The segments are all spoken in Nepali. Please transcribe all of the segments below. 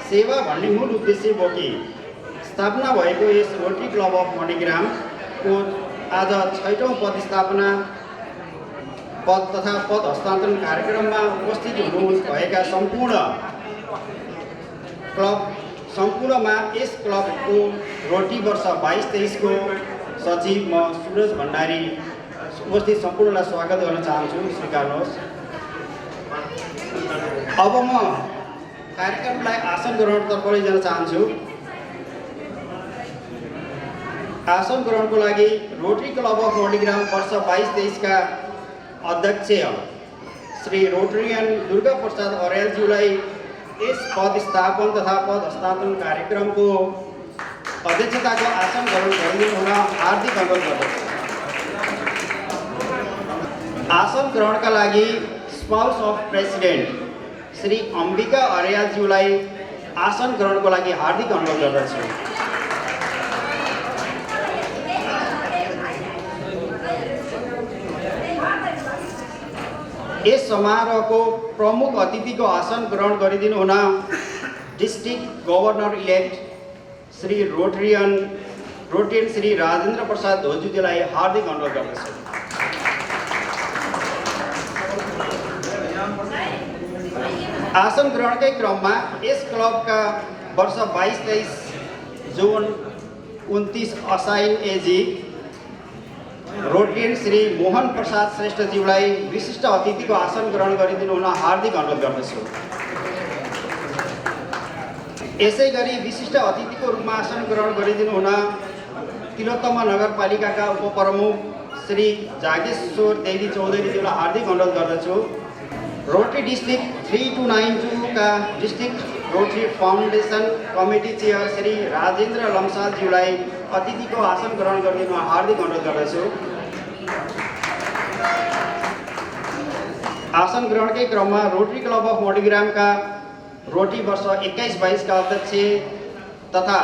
सेवा भन्ने मूल उद्देश्य बोकी स्थापना भएको यस रोटरी क्लब अफ मणिग्रामको आज 6औं पदस्थापना पद तथा पद हस्तान्तरण कार्यक्रममा उपस्थित हुनुभएका सम्पूर्णमा यस क्लबको रोटी वर्ष 22-23 को सचिव म सुरज भण्डारी उपस्थित सम्पूर्णलाई स्वागत गर्न चाहन्छु। स्वीकार्नुहोस्। अब म कार्यक्रमलाई आसन ग्रहणतर्फ लैजान चाहन्छु। आसन ग्रहणको लागि रोटरी क्लब अफ मणिग्राम वर्ष 22-23 का अध्यक्ष श्री रोटरियन दुर्गा प्रसाद अर्यालज्यूलाई यस पद स्थापन तथा पद हस्तान्तरण कार्यक्रमको अध्यक्षताको आसन ग्रहण गरिदिनु हुन हार्दिक अनुरोध गर्दछु। आसन ग्रहणका लागि spouse of president Shri Ambika अर्यालज्यूलाई आसन ग्रहणको लागि हार्दिक अनुरोध गर्दछु। यस समारोहको प्रमुख अतिथिको आसन ग्रहण गरिदिनु हुन district governor elect Shri Rotarian Shri Rajendra Prasad धोजुजीलाई हार्दिक अनुरोध गर्दछु। आसन ग्रहणकै क्रममा यस क्लबका वर्ष 22-23 जुन 29 असाइन एजी रोटरियन श्री मोहन प्रसाद श्रेष्ठज्यूलाई विशिष्ट अतिथिको आसन ग्रहण गरिदिनु हुन हार्दिक अनुरोध गर्दछु। यसै गरी विशिष्ट अतिथिको रूपमा आसन ग्रहण गरिदिनु हुन तिलोत्तमा नगरपालिकाका उपप्रमुख श्री जागेश्वर देवी चौधरीज्यूलाई हार्दिक अनुरोध गर्दछु। रोटरी डिस्ट्रिक्ट 3292 का district Rotary foundation committee chair Shri Rajendra लम्सालज्यूलाई अतिथिको आसन ग्रहण गरिदिनु हार्दिक अनुरोध गर्दछु। आसन ग्रहणकै क्रममा रोटरी क्लब अफ मणिग्रामका रोटी वर्ष 21-22 का अध्यक्ष तथा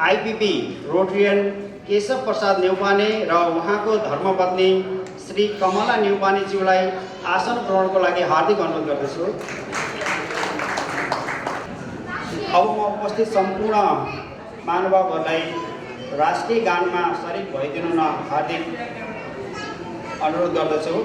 आईपीपी रोटरियन केशव प्रसाद न्यौपाने र उहाँको धर्मपत्नी श्री कमला न्यौपानेज्यूलाई आसन ग्रहणको लागि हार्दिक अनुरोध गर्दछु। अब म उपस्थित सम्पूर्ण महानुभावहरूलाई राष्ट्रिय गानमा सरिक भइदिनु न हार्दिक अनुरोध गर्दछु।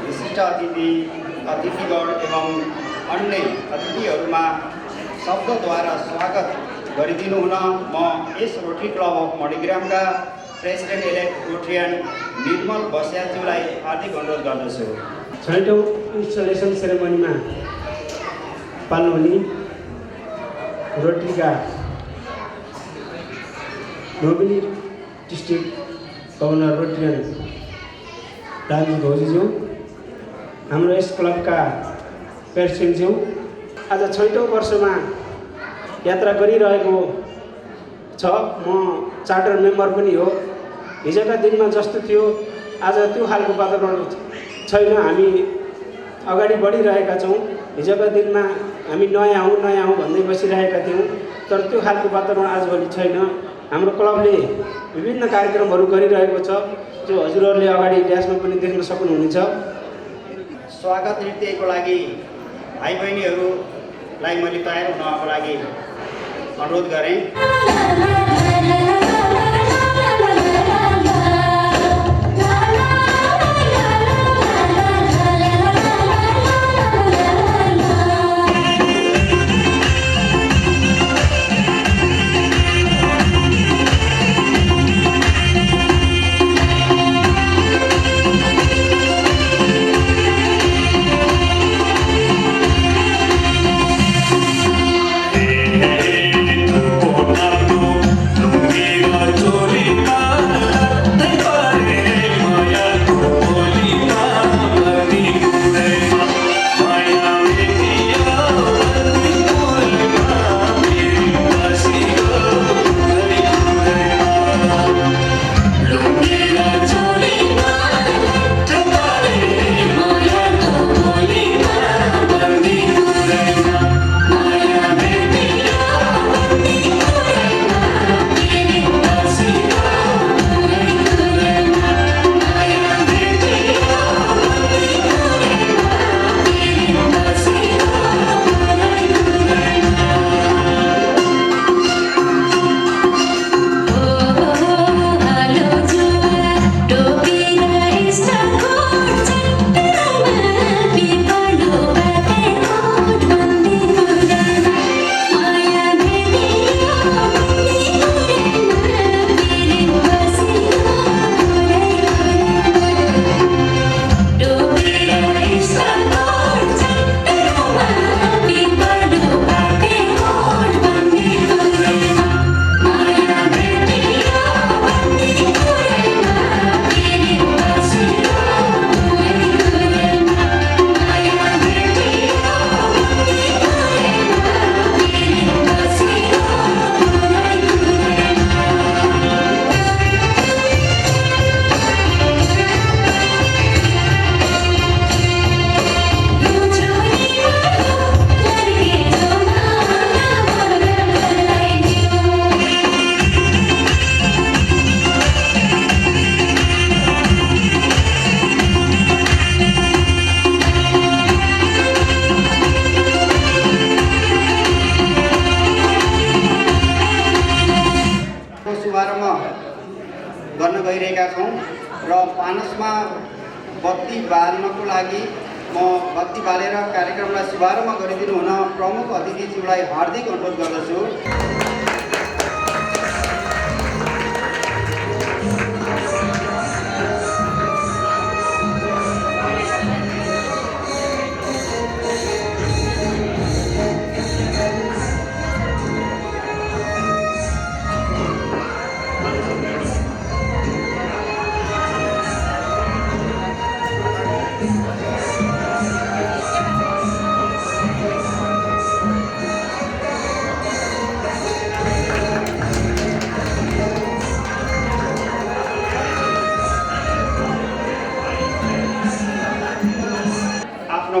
विशिष्ट अतिथिगण एवं अन्य अतिथिहरूमा शब्दद्वारा स्वागत गरिदिनु हुन म यस रोटरी क्लब अफ मणिग्रामका प्रेसिडेन्ट इलेक्ट रोटरियन निर्मल बस्याज्यूलाई हार्दिक अनुरोध गर्दछु। 6औं इन्स्टलेसन सेरेमनीमा पाल्नुहुने रोटरीका नोबिनी डिस्ट्रिक्ट गभर्नर रोटरियन राजु घौजीज्यू, हाम्रो यस क्लबका प्रेसिडेन्टज्यू, आज 6औं वर्षमा यात्रा गरिरहेको छ। म चार्टर मेम्बर पनि हो। हिजोका दिनमा जस्तो थियो आज त्यो खालको वातावरण छैन। हामी अगाडि बढिरहेका छौँ। हिजोका दिनमा हामी नयाँ हौँ भन्दै बसिरहेका थियौँ, तर त्यो खालको वातावरण आजभोलि छैन। हाम्रो क्लबले विभिन्न कार्यक्रमहरू गरिरहेको छ, जो हजुरहरूले अगाडि ड्यासमा पनि देख्न सक्नुहुनेछ। स्वागत नृत्यको लागि भाइ बहिनीहरूलाई मैले तयार हुनको लागि अनुरोध गरेँ। गर्न गइरहेका छौँ र पानसमा बत्ती बाल्नको लागि म बत्ती बालेर कार्यक्रमलाई शुभारम्भ गरिदिनु हुन प्रमुख अतिथिज्यूलाई हार्दिक अनुरोध गर्दछु।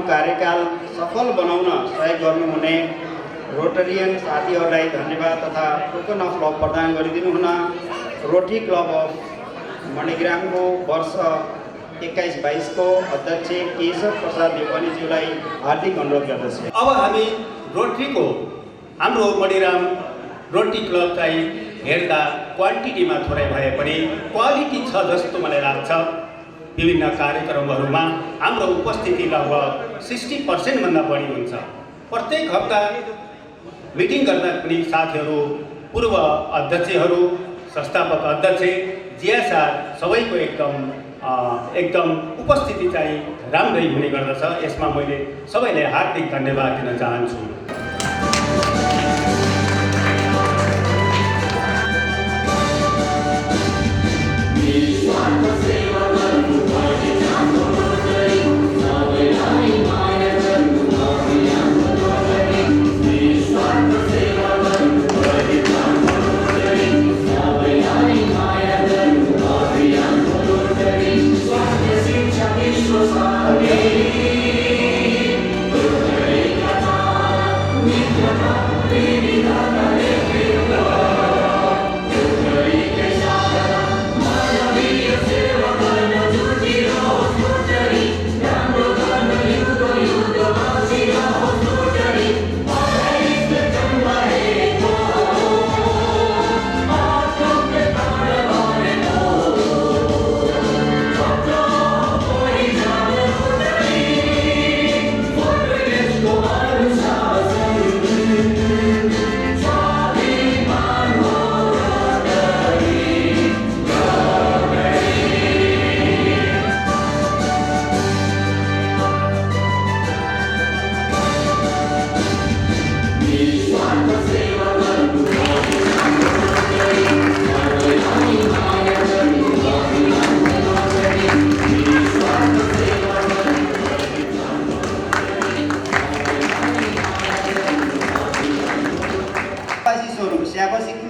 कार्यकाल सफल बनाउन सहयोग गर्नुहुने रोटरियन साथीहरूलाई धन्यवाद तथा टोकन अफ लभ प्रदान गरिदिनु हुन रोटरी क्लब अफ मणिग्रामको वर्ष 21-22 को अध्यक्ष केशव प्रसाद देवनीज्यूलाई हार्दिक अनुरोध गर्दछु। अब हामी रोटरीको हाम्रो मणिग्राम रोटरी क्लब चाहिँ हेर्दा क्वान्टिटीमा थोरै भए पनि क्वालिटी छ जस्तो मलाई लाग्छ। विभिन्न कार्यक्रमहरूमा हाम्रो उपस्थिति लगभग 60% भन्दा बढी हुन्छ। प्रत्येक हप्ता मिटिङ गर्दा पनि साथीहरू, पूर्व अध्यक्षहरू, संस्थापक अध्यक्ष, जिया सर सबैको एकदम उपस्थिति चाहिँ राम्रै हुने गर्दछ। यसमा मैले सबैलाई हार्दिक धन्यवाद दिन चाहन्छु।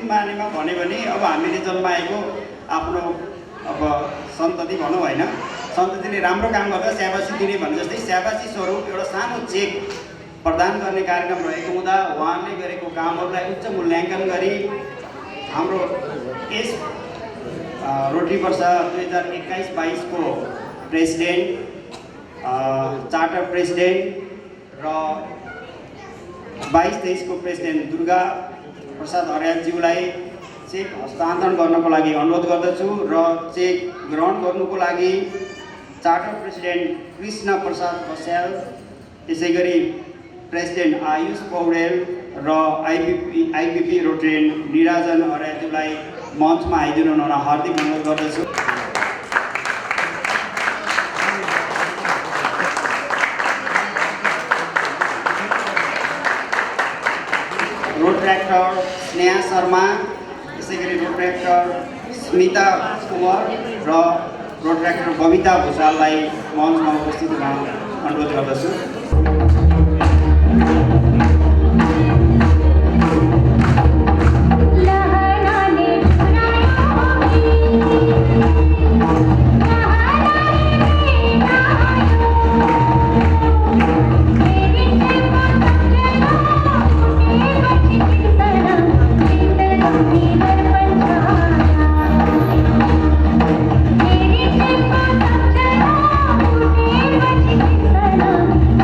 मानेमा भन्यो भने अब हामीले जन्माएको आफ्नो अब सन्तति भनौँ होइन, सन्ततिले राम्रो काम गर्दा स्याबासी दिने भने जस्तै स्याबासी स्वरूप एउटा सानो चेक प्रदान गर्ने कार्यक्रम रहेको हुँदा उहाँले गरेको कामहरूलाई उच्च मूल्याङ्कन गरी हाम्रो यस रोटरी वर्ष 2021-22 को प्रेसिडेन्ट, चार्टर प्रेसिडेन्ट र 22-23 को प्रेसिडेन्ट दुर्गा प्रसाद अर्यालज्यूलाई चेक हस्तान्तरण गर्नको लागि अनुरोध गर्दछु र चेक ग्रहण गर्नुको लागि चार्टर प्रेसिडेन्ट कृष्ण प्रसाद बस्याल, त्यसैगरी प्रेसिडेन्ट आयुष पौडेल र आइपिपी रोटेरियन निराजन अर्यालज्यूलाई मञ्चमा आइदिनु हुन हार्दिक अनुरोध गर्दछु। रोड ट्र्याक्टर स्नेहा शर्मा, त्यसैगरी रोड ट्र्याक्टर स्मिता कुमार र रोड ट्र्याक्टर बबिता भूषाललाई मञ्चमा उपस्थित हुन अनुरोध गर्दछु।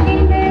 जिंदगी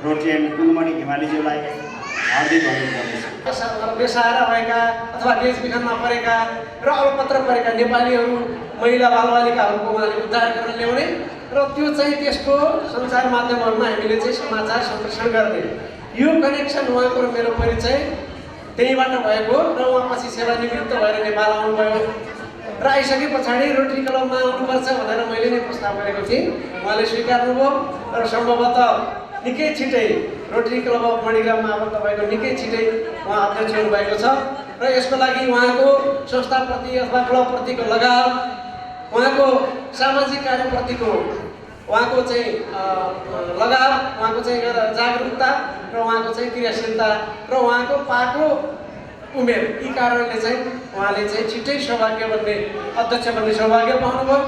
रोटेरियन कुलमणि हिमालीज्यूलाई हार्दिक अनुरोध गर्दछु। बेसहारा भएका अथवा देश विखण्डमा परेका र अल्पत्र परेका नेपालीहरू महिला बालबालिकाहरूको उहाँले उद्धार गर्न ल्याउने र त्यो चाहिँ त्यसको सञ्चार माध्यमहरूमा हामीले चाहिँ समाचार सम्प्रेषण गर्ने यो कनेक्सन उहाँको र मेरो परिचय त्यहीबाट भएको र उहाँ पछि सेवानिवृत्त भएर नेपाल आउनुभयो र आइसके पछाडि रोटरी क्लबमा आउनुपर्छ भनेर मैले नै प्रस्ताव गरेको थिएँ। उहाँले स्वीकार्नुभयो र सम्भवतः निकै छिटै रोटरी क्लब अफ मणिग्राममा अब तपाईँको निकै छिटै उहाँ अध्यक्ष हुनुभएको छ र यसको लागि उहाँको संस्थाप्रति अथवा क्लबप्रतिको लगाव, उहाँको सामाजिक कार्यप्रतिको उहाँको चाहिँ लगाव, उहाँको चाहिँ जागरुकता र उहाँको चाहिँ क्रियाशीलता र उहाँको पाएको उमेर, यी कारणले चाहिँ उहाँले चाहिँ छिट्टै सौभाग्य बन्ने अध्यक्ष बन्ने सौभाग्य पाउनुभयो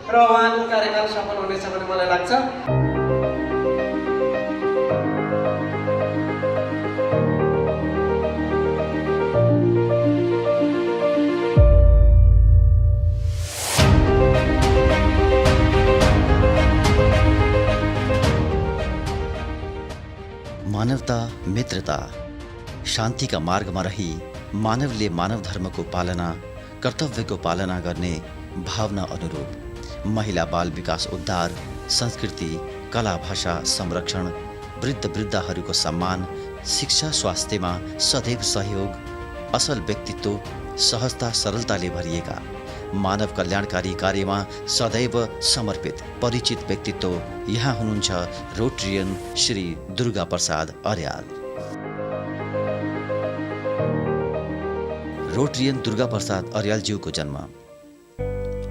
र उहाँको कार्यकाल सफल हुनेछ भन्ने मलाई लाग्छ। मानवता, मित्रता, शान्तिका मार्गमा रही मानवले मानव धर्मको पालना, कर्तव्यको पालना गर्ने भावना अनुरूप महिला बाल विकास उद्धार, संस्कृति, कला भाषा संरक्षण, वृद्ध वृद्धाहरूको सम्मान, शिक्षा स्वास्थ्यमा सदैव सहयोग, असल व्यक्तित्व, सहजता सरलताले भरिएका मानव कल्याणकारी कार्यमा सदैव समर्पित परिचित व्यक्तित्व यहाँ हुनुहुन्छ रोटेरियन श्री दुर्गा प्रसाद अर्याल। रोटेरियन दुर्गा प्रसाद अर्यालज्यूको जन्म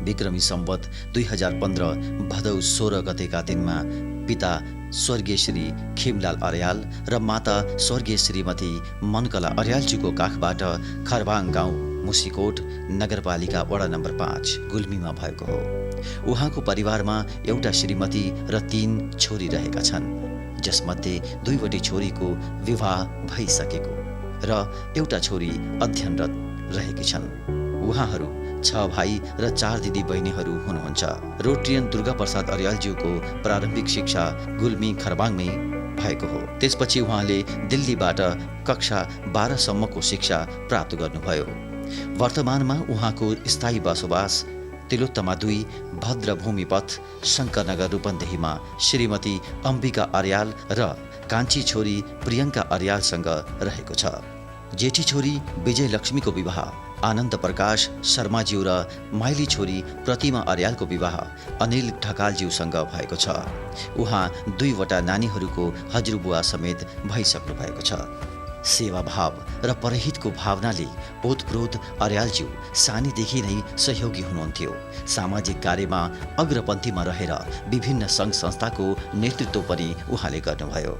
विक्रमी सम्वत 2015 भदौ 16 गतेका दिनमा पिता स्वर्गीय श्री खिमलाल अर्याल र माता स्वर्गीय श्रीमती मनकला अर्यालज्यूको काखबाट खरबाङ गाउँ मुसिकोट नगरपालिका वडा नम्बर 5 गुल्मीमा भएको हो। उहाँको परिवारमा एउटा श्रीमती र 3 छोरी रहेका छन्, जसमध्ये 2वटी छोरीको विवाह भइसकेको र एउटा छोरी अध्ययनरत रहेकी छन्। उहाँहरू 6 भाइ र 4 दिदी बहिनीहरू हुनुहुन्छ। रोटेरियन दुर्गा प्रसाद अर्यालज्यूको प्रारम्भिक शिक्षा गुल्मी खरबाङमै भएको हो। त्यसपछि उहाँले दिल्लीबाट कक्षा 12 सम्मको शिक्षा प्राप्त गर्नुभयो। वर्तमानमा उहाँको स्थायी बसोबास तिलोत्तमा 2 भद्रभूमिपथ शङ्करनगर रूपन्देहीमा श्रीमती अम्बिका अर्याल र कान्छी छोरी प्रियङ्का अर्यालसँग रहेको छ। जेठी छोरी विजयलक्ष्मीको विवाह आनन्द प्रकाश शर्माज्यू र माइली छोरी प्रतिमा अर्यालको विवाह अनिल ढकालज्यूसँग भएको छ। उहाँ 2वटा नानीहरूको हजुरबुवा समेत भइसक्नु भएको छ। सेवाभाव र परहितको भावनाले ओतप्रोत अर्यालज्यू सानैदेखि नै सहयोगी हुनुहुन्थ्यो। सामाजिक कार्यमा अग्रपन्थीमा रहेर विभिन्न सङ्घ संस्थाको नेतृत्व पनि उहाँले गर्नुभयो।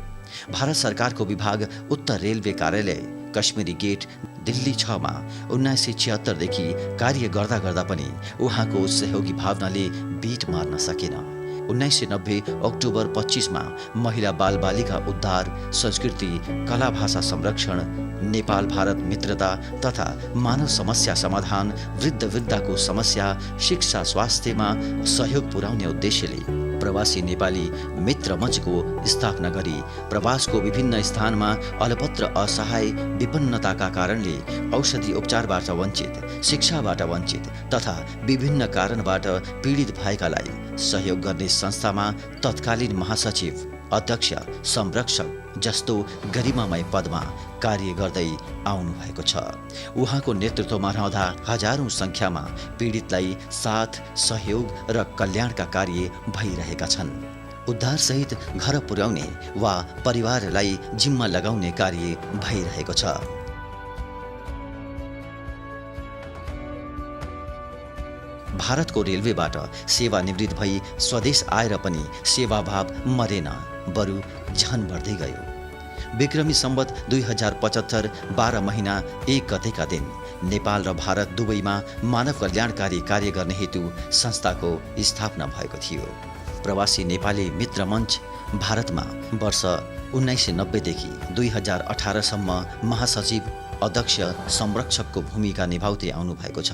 भारत सरकारको विभाग उत्तर रेलवे कार्यालय कश्मीरी गेट दिल्ली 6 मा 1976 देखि कार्य गर्दा गर्दा पनि उहाँको सहयोगी भावनाले बीट मार्न सकेन। 1990 अक्टोबर 25 मा महिला बालबालिका उद्धार, संस्कृति, कला भाषा संरक्षण, नेपाल भारत मित्रता तथा मानव समस्या समाधान, वृद्ध वृद्धाको समस्या, शिक्षा स्वास्थ्यमा सहयोग पुर्याउने उद्देश्यले प्रवासी नेपाली मित्र मञ्चको स्थापना गरी प्रवासको विभिन्न स्थानमा अलपत्र असहाय विपन्नताका कारणले औषधि उपचारबाट वञ्चित, शिक्षाबाट वञ्चित तथा विभिन्न कारणबाट पीडित भएकालाई सहयोग गर्ने संस्थामा तत्कालीन महासचिव, अध्यक्ष, संरक्षक जस्तो गरिमामय पदमा कार्य गर्दै आउनु भएको छ। उहाँको नेतृत्वमा रहँदा हजारौं संख्यामा पीडितलाई साथ, सहयोग र कल्याणका कार्य भइरहेका छन्। उद्धारसहित घर पुर्याउने वा परिवारलाई जिम्मा लगाउने कार्य भइरहेको छ। भारतको रेलवेबाट सेवानिवृत्त भई स्वदेश आएर पनि सेवाभाव मरेन, बरु झन बढ्दै गयो। विक्रमी सम्वत 2075 12 महिना 1 गतेका दिन नेपाल र भारत दुवैमा मानव कल्याणकारी कार्य गर्ने हेतु संस्थाको स्थापना भएको थियो। प्रवासी नेपाली मित्र मञ्च भारतमा वर्ष 1990 देखि 2018 सम्म महासचिव, अध्यक्ष संरक्षकको भूमिका निभाउँदै आउनुभएको छ।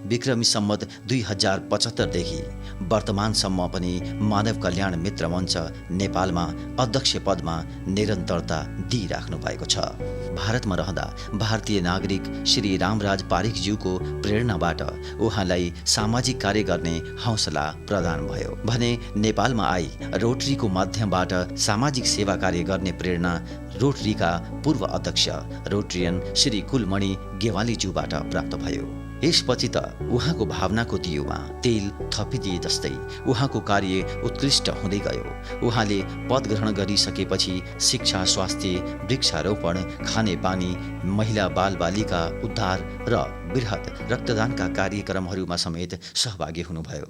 विक्रमी सम्वत 2075देखि वर्तमानसम्म पनि मानव कल्याण मित्र मञ्च नेपालमा अध्यक्ष पदमा निरन्तरता दिइराख्नु भएको छ। भारतमा रहँदा भारतीय नागरिक श्री रामराज पारिखज्यूको प्रेरणाबाट उहाँलाई सामाजिक कार्य गर्ने हौसला प्रदान भयो भने नेपालमा आई रोटरीको माध्यमबाट सामाजिक सेवा कार्य गर्ने प्रेरणा रोटरीका पूर्व अध्यक्ष रोटरियन श्री कुलमणि गेवालीज्यूबाट प्राप्त भयो। यसपछि त उहाँको भावनाको दियोमा तेल थपिदिए जस्तै उहाँको कार्य उत्कृष्ट हुँदै गयो। उहाँले पद ग्रहण गरिसकेपछि शिक्षा, स्वास्थ्य, वृक्षारोपण, खानेपानी, महिला बालबालिका उद्धार र बृहत रक्तदानका कार्यक्रमहरूमा समेत सहभागी हुनुभयो।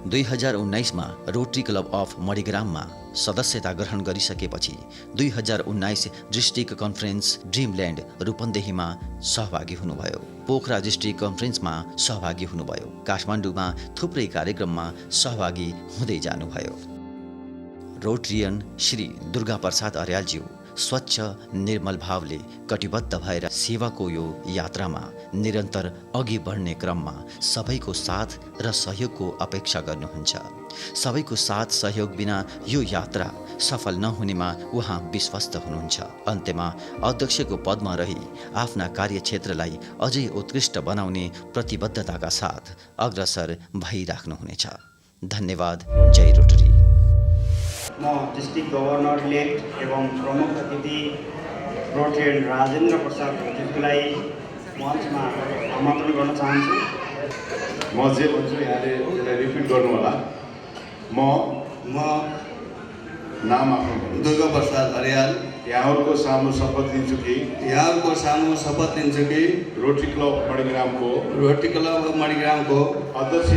दुई 2019मा रोटरी क्लब अफ मणिग्राममा सदस्यता ग्रहण गरिसकेपछि 2019 डिस्ट्रिक्ट कन्फरेन्स ड्रिमल्यान्ड रूपन्देहीमा सहभागी हुनुभयो। पोखरा डिस्ट्रिक्ट कन्फरेन्समा सहभागी हुनुभयो। काठमाडौँमा थुप्रै कार्यक्रममा सहभागी हुँदै जानुभयो। रोटरियन श्री दुर्गा प्रसाद अर्यालज्यू स्वच्छ निर्मल भावले कटिबद्ध भएर सेवाको यो यात्रामा निरन्तर अघि बढ्ने क्रममा सबैको साथ र सहयोगको अपेक्षा गर्नुहुन्छ। सबैको साथ सहयोग बिना यो यात्रा सफल नहुनेमा उहाँ विश्वस्त हुनुहुन्छ। अन्त्यमा अध्यक्षको पदमा रही आफ्ना कार्यक्षेत्रलाई अझै उत्कृष्ट बनाउने प्रतिबद्धताका साथ अग्रसर भइराख्नुहुनेछ। धन्यवाद। जय रोटरी। म डिस्ट्रिक्ट गभर्नर इलेक्ट एवं प्रमुख अतिथि रोटरियन राजेन्द्र प्रसाद ज्यूलाई मञ्चमा आमन्त्रण गर्न चाहन्छु। म जे भन्छु यहाँले त्यसलाई रिपिट गर्नु होला। म नाम आफ्नो दुर्गा प्रसाद अर्याल यहाँहरूको सामु शपथ लिन्छु कि रोटरी क्लब मणिग्रामको अध्यक्ष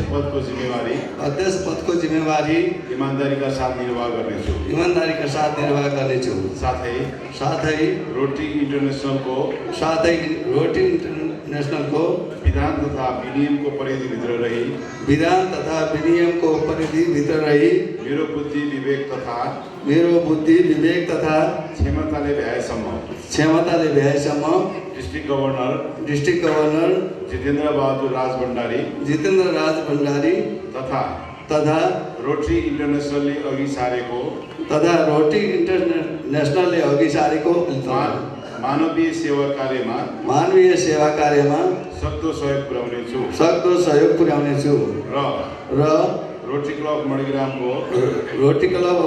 पदको जिम्मेवारी ईमानदारीका साथ निर्वाह गर्नेछु। साथै रोटरी इन्टरनेसनलको विधान तथा विनियमको परिधिभित्र रही मेरो बुद्धि विवेक तथा क्षमताले भ्याएसम्म डिस्ट्रिक्ट गभर्नर जितेन्द्र बहादुर राज भण्डारी तथा रोटरी इन्टरनेसनलले अघि सारेको मानवीय सेवा कार्यमा सक्दो सहयोग पुर्याउनेछु र रोटरी क्लब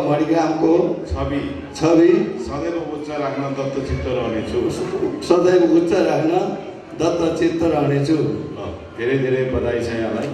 मणिग्रामको छवि सदैव उच्च राख्न दत्तचित्त रहनेछु। धेरै धेरै बधाई छ यहाँलाई।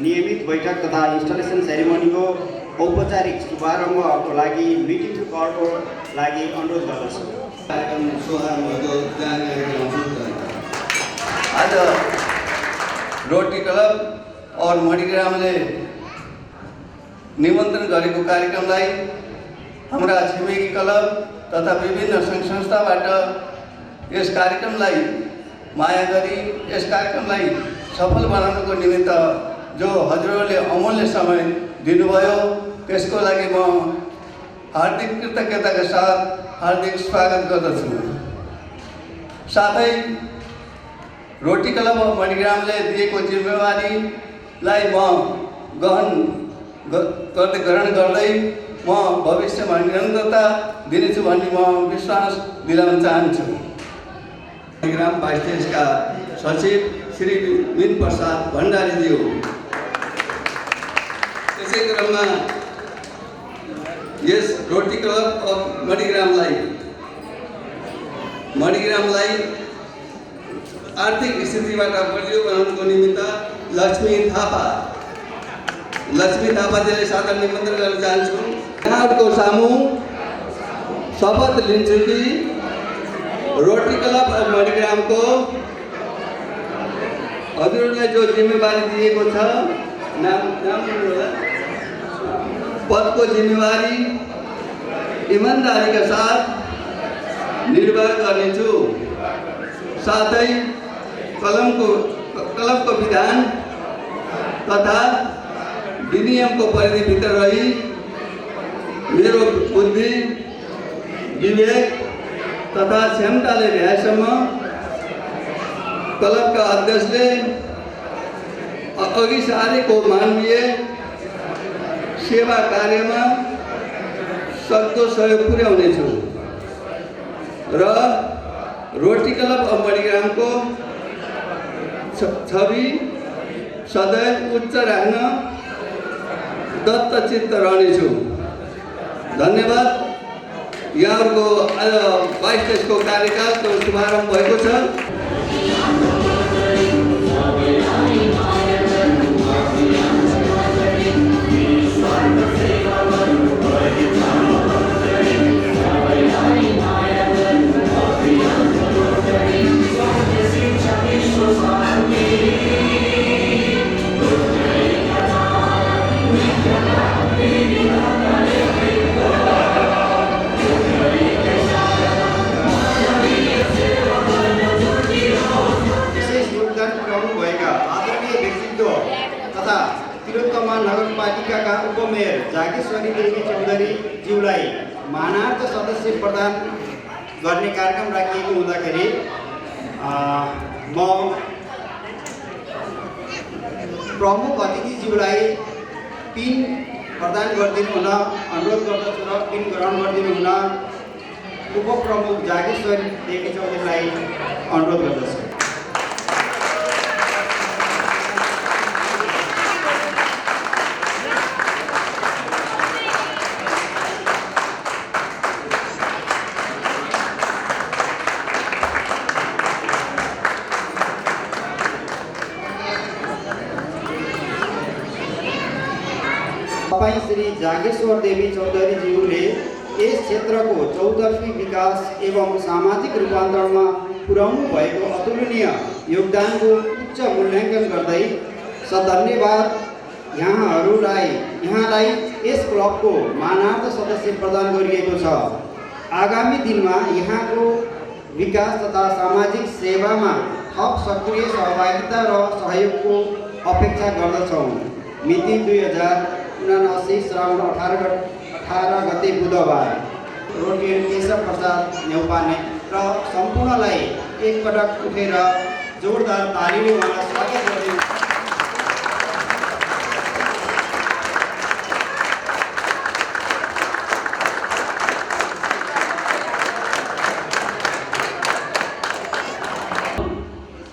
नियमित बैठक तथा इन्स्टलेसन सेरेमनीको औपचारिक शुभारम्भको लागि मिटिङ टु कलको लागि अनुरोध गर्दछु। आज रोटरी क्लब और मणिग्रामले निमन्त्रण गरेको कार्यक्रमलाई हाम्रा छिमेकी क्लब तथा विभिन्न सङ्घ संस्थाबाट यस कार्यक्रमलाई माया गरी यस कार्यक्रमलाई सफल बनाउनको निमित्त जो हजुरहरूले अमूल्य समय दिनुभयो त्यसको लागि म हार्दिक कृतज्ञताका साथ हार्दिक स्वागत गर्दछु। साथै रोटरी क्लब अफ मणिग्रामले दिएको जिम्मेवारीलाई म ग्रहण गर्दै म भविष्यमा निरन्तरता दिनेछु भन्ने म विश्वास दिलाउन चाहन्छु। मणिग्राम 22 देशका सचिव श्री मीन प्रसाद भण्डारीज्यू। त्यसै क्रममा यस रोटरी क्लब अफ मणिग्रामलाई आर्थिक स्थितिबाट बलियो बनाउनको निमित्त लक्ष्मी थापाजीलाई सादर निमन्त्रण गर्न चाहन्छु। यहाँहरूको सामु शपथ लिन्छु कि रोटरी क्लब अफ मणिग्रामको हजुरहरूलाई जो जिम्मेवारी दिएको छ नाम पदको जिम्मेवारी इमान्दारीका साथ निर्वाह गर्नेछु। साथै क्लबको विधान तथा विनियमको परिधिभित्र रही मेरो बुद्धि विवेक तथा क्षमताले भ्याएसम्म क्लबका अध्यक्षले अघि सारेको मानवीय सेवा कार्यमा सक्दो सहयोग पुर्याउनेछु र रोटरी क्लब अफ मणिग्रामको छवि सदैव उच्च राख्न दत्तचित्त रहनेछु। धन्यवाद। यहाँहरूको आज 22 देशको कार्यकालको शुभारम्भ भएको छ। नगरपालिकाका उपमेयर जागेश्वरी देवी चौधरीज्यूलाई मानार्थ सदस्य प्रदान गर्ने कार्यक्रम राखिएको हुँदाखेरि म प्रमुख अतिथिज्यूलाई पिन प्रदान गरिदिनु हुन अनुरोध गर्दछु र पिन ग्रहण गरिदिनु हुन उपप्रमुख जागेश्वरी देवी चौधरीलाई अनुरोध गर्दछु। तपाईं श्री जागेश्वर देवी चौधरीज्यूले यस क्षेत्रको चौतर्फी विकास एवं सामाजिक रूपान्तरणमा पुर्याउनु भएको अतुलनीय योगदानको उच्च मूल्याङ्कन गर्दै सधन्यवाद यहाँलाई यस क्लबको मानार्थ सदस्य प्रदान गरिएको छ। आगामी दिनमा यहाँको विकास तथा सामाजिक सेवामा थप सक्रिय सहभागिता र सहयोगको अपेक्षा गर्दछौँ। मिति 2079 श्रावण 18 गते बुधबार। रोटेरियन केशव प्रसाद नेउपाने र सम्पूर्णलाई एकपटक उठेर जोरदार तालीले उहाँलाई स्वागत गरिदिनु।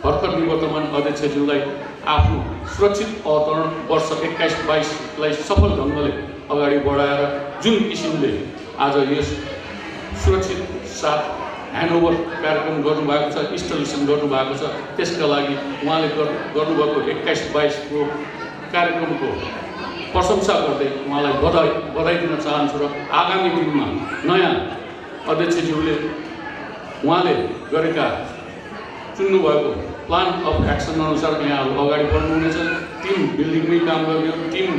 भर्खर निवर्तमान अध्यक्षज्यूलाई आफ्नो सुरक्षित अवतरण वर्ष 21-22लाई सफल ढङ्गले अगाडि बढाएर जुन किसिमले आज यस सुरक्षित साथ ह्यान्डओभर कार्यक्रम गर्नुभएको छ, इन्स्टलेसन गर्नुभएको छ, त्यसका लागि उहाँले गर्नुभएको 21-22को कार्यक्रमको प्रशंसा गर्दै उहाँलाई बधाई दिन चाहन्छु र आगामी दिनमा नयाँ अध्यक्षज्यूले उहाँले गरेका चुन्नुभएको प्लान अफ एक्सन अनुसार यहाँहरू अगाडि बढ्नुहुनेछ। टिम बिल्डिङमै काम गर्ने टिम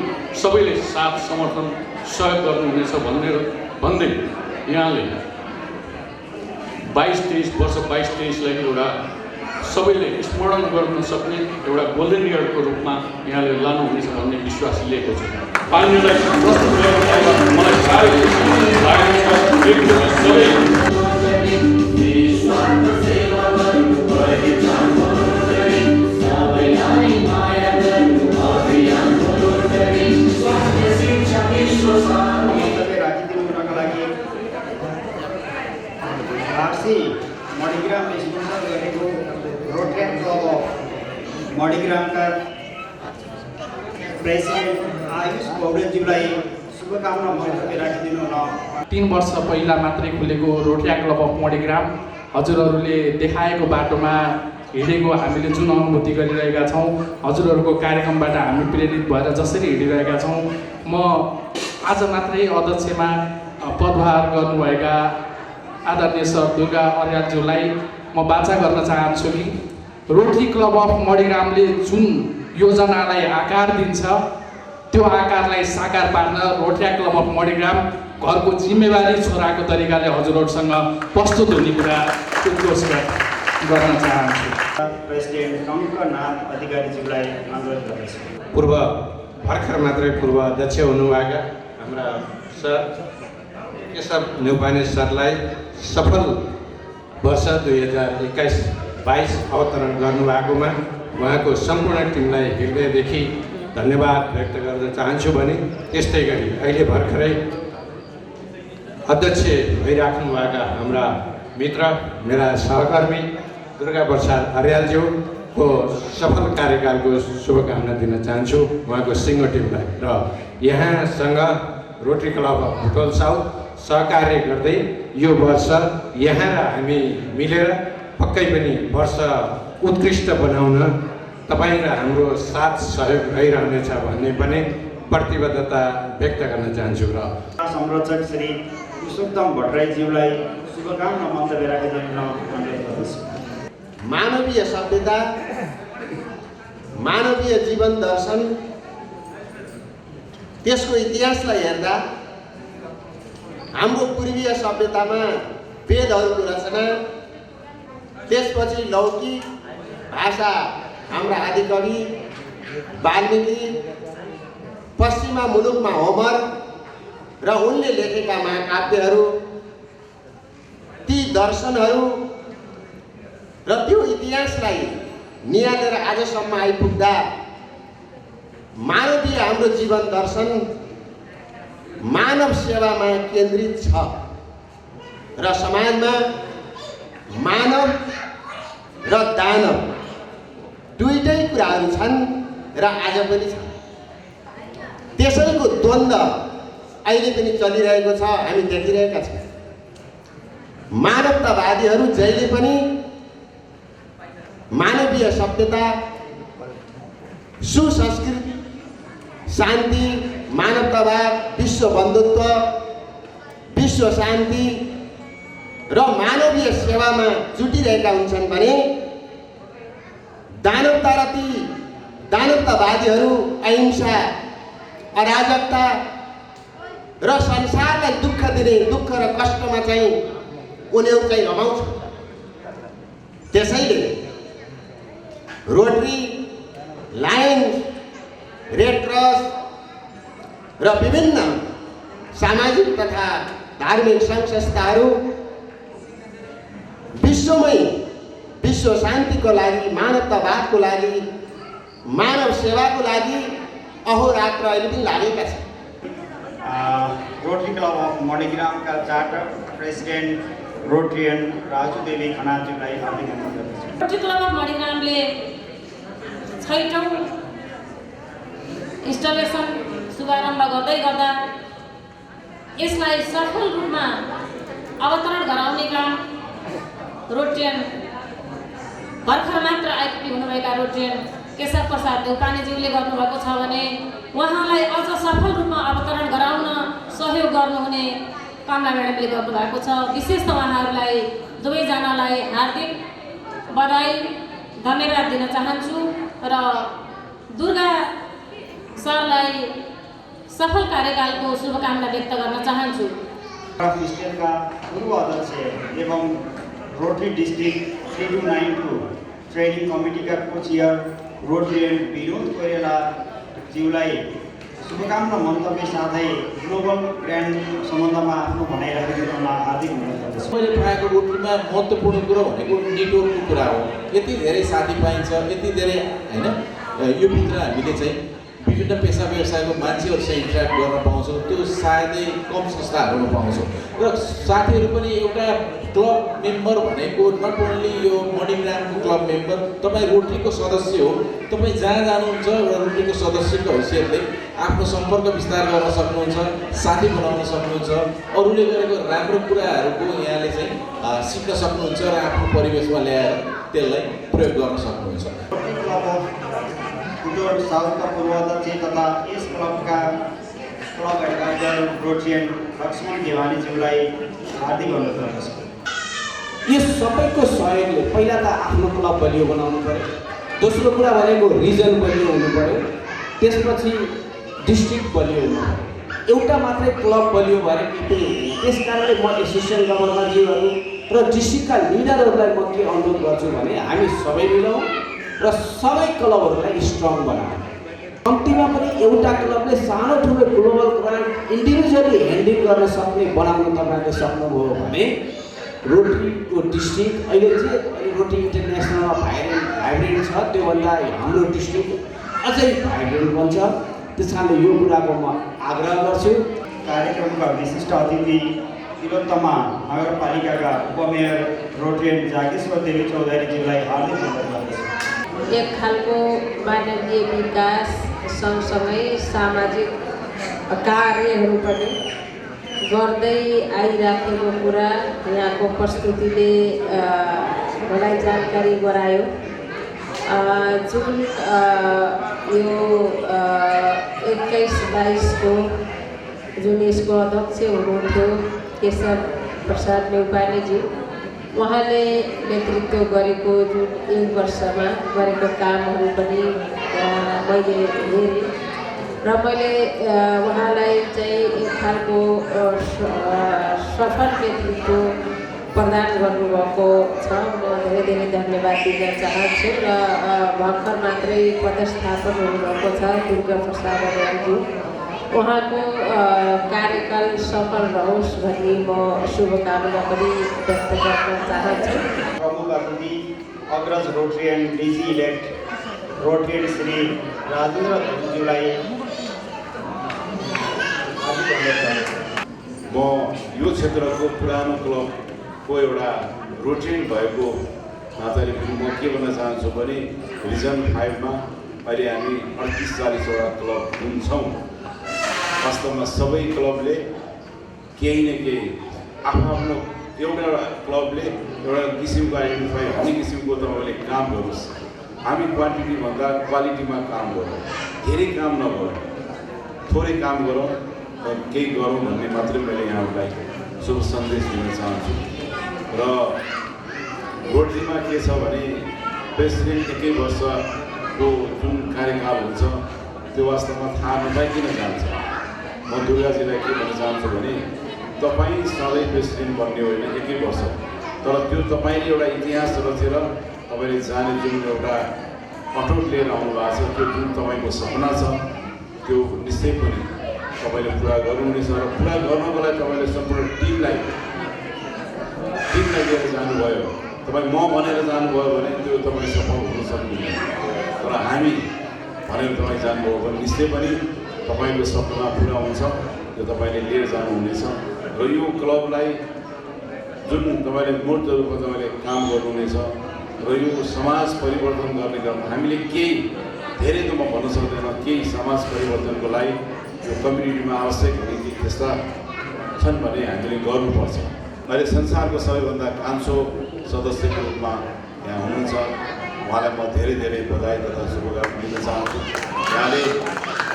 सबैले साथ समर्थन सहयोग गर्नुहुनेछ भन्दै यहाँले 22-23लाई एउटा सबैले स्मरण गर्न सक्ने एउटा गोल्डन इयरको रूपमा यहाँले लानुहुनेछ भन्ने विश्वास लिएको छु। पाल्नेलाई प्रस्तुत गरेको मलाई साह्रै लागेको छ। मणिग्रामले स्पोन्सर गरेको रोटेरियन क्लब अफ मणिग्रामका प्रेसिडेन्ट आयुष पौडेलज्यूलाई शुभकामना मन्तव्य राखिदिनु होला। 3 वर्ष पहिला मात्रै खुलेको रोटेरियन क्लब अफ मणिग्राम हजुरहरूले देखाएको बाटोमा हिँडेको हामीले जुन अनुभूति गरिरहेका छौँ, हजुरहरूको कार्यक्रमबाट हामी प्रेरित भएर जसरी हिँडिरहेका छौँ, म आज मात्रै अध्यक्षमा पदभार गर्नुभएका आदरणीय सर दुर्गा अर्यालज्यूलाई म बाचा गर्न चाहन्छु कि रोटरी क्लब अफ मणिग्रामले जुन योजनालाई आकार दिन्छ त्यो आकारलाई साकार पार्न रोटरी क्लब अफ मणिग्राम घरको जिम्मेवारी छोराको तरिकाले हजुरहरूसँग प्रस्तुत हुने कुरा उद्घोष गर्न चाहन्छु। प्रेसिडेन्ट टङ्कनाथ अधिकारीज्यूलाई अनुरोध गर्दछु। भर्खर मात्रै पूर्व अध्यक्ष हुनुभएका हाम्रा सर केशव न्यौपाने सरलाई सफल वर्ष 2021-22 अवतरण गर्नुभएकोमा उहाँको सम्पूर्ण टिमलाई हृदयदेखि धन्यवाद व्यक्त गर्न चाहन्छु भने त्यस्तै गरी अहिले भर्खरै अध्यक्ष भइराख्नुभएका हाम्रा मित्र मेरा सहकर्मी दुर्गा प्रसाद अर्यालज्यूको सफल कार्यकालको शुभकामना दिन चाहन्छु उहाँको सिङ्गो टिमलाई र यहाँसँग Rotary club of Butwal south सहकार्य गर्दै यो वर्ष यहाँ र हामी मिलेर पक्कै पनि वर्ष उत्कृष्ट बनाउन तपाईँ र हाम्रो साथ सहयोग रहिरहनेछ भन्ने पनि प्रतिबद्धता व्यक्त गर्न चाहन्छु र संरक्षक श्री पुरुषोत्तम भट्टराईज्यूलाई शुभकामना मन्तव्य राखिदिन अनुरोध गर्दछु। मानवीय सभ्यता, मानवीय जीवन दर्शन, त्यसको इतिहासलाई हेर्दा हाम्रो पूर्वीय सभ्यतामा वेदहरूको रचना, त्यसपछि लौकिक भाषा हाम्रा आदिकवि वाल्मीकि, पश्चिमा मुलुकमा होमर र उनले लेखेका महाकाव्यहरू, ती दर्शनहरू र त्यो इतिहासलाई निहालेर आजसम्म आइपुग्दा मानवीय हाम्रो जीवन दर्शन मानव सेवामा केन्द्रित छ र समाजमा मानव र दानव दुईटै कुराहरू छन् र आज पनि छन्। त्यसैको द्वन्द्व अहिले पनि चलिरहेको छ, हामी देखिरहेका छौँ। मानवतावादीहरू जहिले पनि मानवीय सभ्यता, सुसंस्कृति, शान्ति, मानवतावाद, विश्व बन्धुत्व, विश्व शान्ति र मानवीय सेवामा जुटिरहेका हुन्छन् भने दानवतावादीहरू अहिंसा, अराजकता र संसारलाई दुःख दिने, दुःख र कष्टमा चाहिँ उनीहरू चाहिँ रमाउँछ। त्यसैले रोटरी, लायन्स, रेड क्रस र विभिन्न सामाजिक तथा धार्मिक सङ्घ संस्थाहरू विश्वमै विश्व शान्तिको लागि, मानवतावादको लागि, मानव सेवाको लागि अहोरात्र अहिले पनि लागेका छन्। रोटरी क्लब अफ मणिग्रामका charter president Rotarian Raju Devi खनालज्यूलाई हार्दिक अनुरोध गर्दछु। रोटरी क्लब अफ मणिग्रामले 6औं इन्स्टलेसन शुभारम्भ गर्दै गर्दा यसलाई सफल रूपमा अवतरण गराउने काम रोटरियन भर्खर मात्र आइपुग्नु हुनुभएका रोटरियन केशव प्रसाद न्यौपानेज्यूले गर्नुभएको छ भने उहाँलाई अझ सफल रूपमा अवतरण गराउन सहयोग गर्नुहुने कमला म्याडमले गर्नुभएको छ। विशेष त उहाँहरूलाई दुवैजनालाई हार्दिक बधाई धन्यवाद दिन चाहन्छु र दुर्गा सरलाई सफल कार्यकालको शुभकामना व्यक्त गर्न चाहन्छु। स्टेटका पूर्व अध्यक्ष एवं रोटरी डिस्ट्रिक्ट 3292 ट्रेनिङ कमिटीका कोचियर रोटरियन विनोद कोइरालाज्यूलाई शुभकामना मन्तव्य साथै ग्लोबल ग्रान्ड सम्बन्धमा आफ्नो भनाइ राखिदिन हार्दिक अनुरोध गर्दछु। मैले पाएको रोटरीमा महत्त्वपूर्ण कुरो भनेको नेटवर्कको कुरा हो। यति धेरै साथी पाइन्छ, यति धेरै होइन, यो भित्र हामीले चाहिँ विभिन्न पेसा व्यवसायको मान्छेहरूसँग इन्ट्र्याक्ट गर्न पाउँछौँ, त्यो सायदै कम संस्थाहरूमा पाउँछौँ। र र साथीहरू पनि एउटा क्लब मेम्बर भनेको नट ओन्ली यो मणिग्रामको क्लब मेम्बर, तपाईँ रोटरीको सदस्य हो। तपाईँ जहाँ जानुहुन्छ र रोटरीको सदस्यको हैसियतले आफ्नो सम्पर्क विस्तार गर्न सक्नुहुन्छ, साथी बनाउन सक्नुहुन्छ, अरूले गरेको राम्रो कुराहरूको यहाँले चाहिँ सिक्न सक्नुहुन्छ र आफ्नो परिवेशमा ल्याएर त्यसलाई प्रयोग गर्न सक्नुहुन्छ। क्लब अफ कुटोर साउथका पूर्वाध्यक्ष तथा यस क्लबका क्लब एडभाइजर रोटियन लक्ष्मण देवानीज्यूलाई हार्दिक अनुरोध गर्दछु। यस सबैको सहयोगले पहिला त आफ्नो क्लब बलियो बनाउनु पर्यो, दोस्रो कुरा भनेको रिजन बलियो हुनु पर्यो, त्यसपछि डिस्ट्रिक्ट बलियो हुनु पर्यो। एउटा मात्रै क्लब बलियो भएर केही हुँदैन। त्यस कारणले म एसोसिएसन गभर्नरज्यूहरू र डिस्ट्रिक्टका लिडरहरूलाई म के अनुरोध गर्छु भने हामी सबै मिलौँ र सबै क्लबहरूलाई स्ट्रङ बनाऊ। कम्तीमा पनि एउटा क्लबले सानो ठुलो ग्लोबल ब्रान्ड इन्डिभिजुअली ह्यान्डल गर्न सक्ने बनाउन तपाईँले सक्नुभयो भने रोटरीको डिस्ट्रिक्ट अहिले चाहिँ रोटरी इन्टरनेसनलमा भाइब्रेन्ट छ, त्योभन्दा हाम्रो डिस्ट्रिक्ट अझै भाइब्रेन्ट बन्छ। त्यस कारणले यो कुराको म आग्रह गर्छु। कार्यक्रमका विशिष्ट अतिथि तिलोत्तमा नगरपालिकाका उपमेयर रोटेन जागेश्वर देवी चौधरीज्यूलाई हार्दिक अनुरोध गर्दछु। एक खालको मानवीय विकास सँगसँगै सामाजिक कार्यहरू पनि गर्दै आइराखेको कुरा यहाँको प्रस्तुतिले मलाई जानकारी गरायो। जुन यो 21-22 को जुन यसको अध्यक्ष हुनुहुन्थ्यो केशव प्रसाद नेउपानेज्यू, उहाँले नेतृत्व गरेको जुन एक वर्षमा गरेको कामहरू पनि मैले हेरेँ र मैले उहाँलाई चाहिँ एक खालको सफल नेतृत्व प्रदान गर्नुभएको छ। म धेरै धेरै धन्यवाद दिन चाहन्छु र भर्खर मात्रै पदस्थापन हुनुभएको छ दुर्गा प्रसाद अर्यालज्यू, उहाँको कार्यकाल सफल रहोस् भन्ने म शुभकामना पनि व्यक्त गर्न चाहन्छु। प्रमुख अतिथि अग्रज Rotarian DG elect Rotarian Shri Rajendra धुज्यूलाई म यो क्षेत्रको पुरानो क्लबको एउटा रोटेन भएको नाताले पनि म के भन्न चाहन्छु भने रिजन 5 मा अहिले हामी 38-40 वटा क्लब जुन छौँ, वास्तवमा सबै क्लबले केही न केही आफ्नो एउटा क्लबले एउटा किसिमको आइडेन्टिफाई हुने किसिमको तपाईँले काम गर्नुहोस्। हामी क्वान्टिटीभन्दा क्वालिटीमा काम गरौँ, धेरै काम नगरौँ, थोरै काम गरौँ र केही गरौँ भन्ने मात्रै मैले यहाँहरूलाई शुभ सन्देश दिन चाहन्छु। र रोटरीमा के छ भने प्रेसिडेन्ट 1 वर्षको जुन कार्यकाल हुन्छ त्यो वास्तवमा थाहा नपाइकन जान्छ। म दुर्गाजीलाई के भन्न चाहन्छु भने तपाईँ सधैँ प्रेसिडेन्ट बन्ने होइन 1 वर्ष, तर त्यो तपाईँले एउटा इतिहास रचेर तपाईँले जाने जुन एउटा अटोट लिएर आउनु भएको छ, त्यो जुन तपाईँको सपना छ त्यो निश्चय पनि तपाईँले पुरा गर्नुहुनेछ र पुरा गर्नको लागि तपाईँले सम्पूर्ण टिमलाई लिएर जानुभयो। तपाईँ म भनेर जानुभयो भने त्यो तपाईँ सफल हुन सक्नुहुन्न, तर हामी भनेर तपाईँ जानुभयो भने निश्चय पनि तपाईँको सपना पुरा हुन्छ, त्यो तपाईँले लिएर जानुहुनेछ। र यो क्लबलाई जुन तपाईँले मूर्त रूपमा तपाईँले काम गर्नुहुनेछ र यो समाज परिवर्तन गर्ने काम हामीले केही धेरै त म भन्न सक्दैन, केही समाज परिवर्तनको लागि यो कम्युनिटीमा आवश्यक हुने केही त्यस्ता छन् भने हामीले गर्नुपर्छ। अहिले संसारको सबैभन्दा कान्छो सदस्यको रूपमा यहाँ हुनुहुन्छ, उहाँलाई म धेरै धेरै बधाई तथा शुभकामना दिन चाहन्छु। यहाँले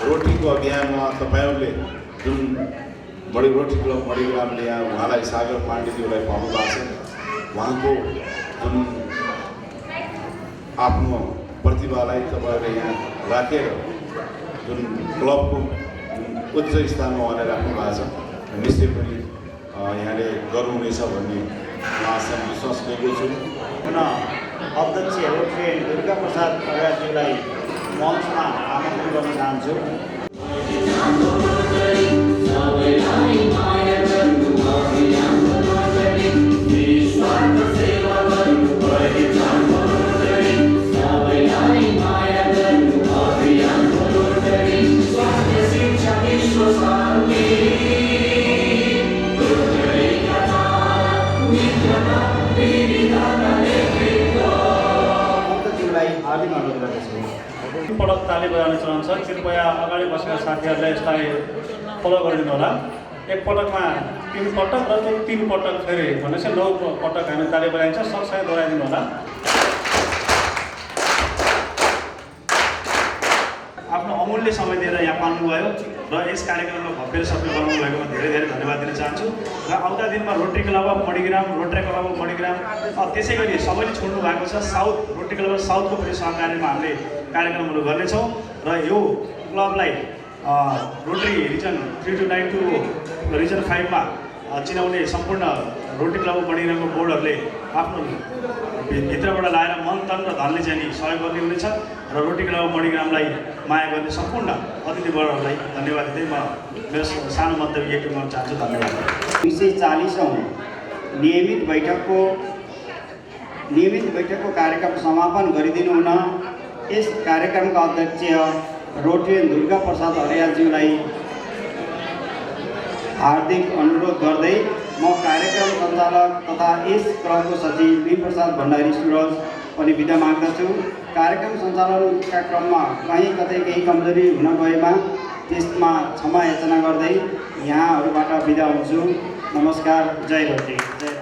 रोटीको अभियानमा तपाईँहरूले जुन रोटी क्लब मणिग्रामले यहाँ उहाँलाई सागर पाण्डेज्यूलाई पाउनु भएको छ, उहाँको जुन आफ्नो प्रतिभालाई तपाईँहरूले यहाँ राखेर जुन क्लबको उच्च स्थानमा उहाँले राख्नु भएको छ, निश्चय पनि यहाँले गर्नुहुनेछ भन्ने आशा विश्वास लिएको छु। पुनः अध्यक्ष रोटरियन दुर्गा प्रसाद अर्यालज्यूलाई मञ्चमा आमन्त्रण गर्न चाहन्छु। पटक ताली बजाउने चलन छ। कृपया अगाडि बसेका साथीहरूले यसलाई फलो गरिदिनु होला। एक पटकमा 3 पटक र त्यो 3 पटक फेरि भनेपछि 9 पटक हामी ताली बजाइन्छ। सँगसँगै दोहोऱ्याइदिनु होला। आफ्नो अमूल्य समय दिएर यहाँ पाल्नुभयो र यस कार्यक्रममा भव्य सफल बनाउनु भएकोमा धेरै धेरै धन्यवाद दिन चाहन्छु। र आउँदा दिनमा rotary club of Manigram, rotary club of Manigram, त्यसै गरी सबैले छोड्नु भएको छ साउथ रोटरी क्लब अफ साउथको पनि सहकार्यमा हामीले कार्यक्रमहरू गर्नेछौँ र यो क्लबलाई रोटरी रिजन 3292 रिजन 5 मा चिनाउने सम्पूर्ण रोटरी क्लब अफ मणिग्रामको बोर्डहरूले आफ्नो भित्रबाट लाएर मन तन र धनले चाहिँ नि सहयोग गर्ने हुनेछ र रोटरी क्लब अफ मणिग्रामलाई माया गर्ने सम्पूर्ण अतिथिवर्गहरूलाई धन्यवाद दिँदै म मेरो सानो मन्तव्य यति गर्न चाहन्छु। धन्यवाद। 240औं नियमित बैठकको कार्यक्रम समापन गरिदिनु हुन यस कार्यक्रमका अध्यक्ष रोटेरियन दुर्गा प्रसाद अर्यालज्यूलाई हार्दिक अनुरोध गर्दै म कार्यक्रम सञ्चालक तथा यस क्लबको सचिव वीर प्रसाद भण्डारी सुरज पनि बिदा माग्दछु। कार्यक्रम सञ्चालनका क्रममा कहीँ कतै केही कमजोरी हुन गएमा त्यसमा क्षमा याचना गर्दै यहाँहरूबाट बिदा हुन्छु। नमस्कार। जय रोटरी।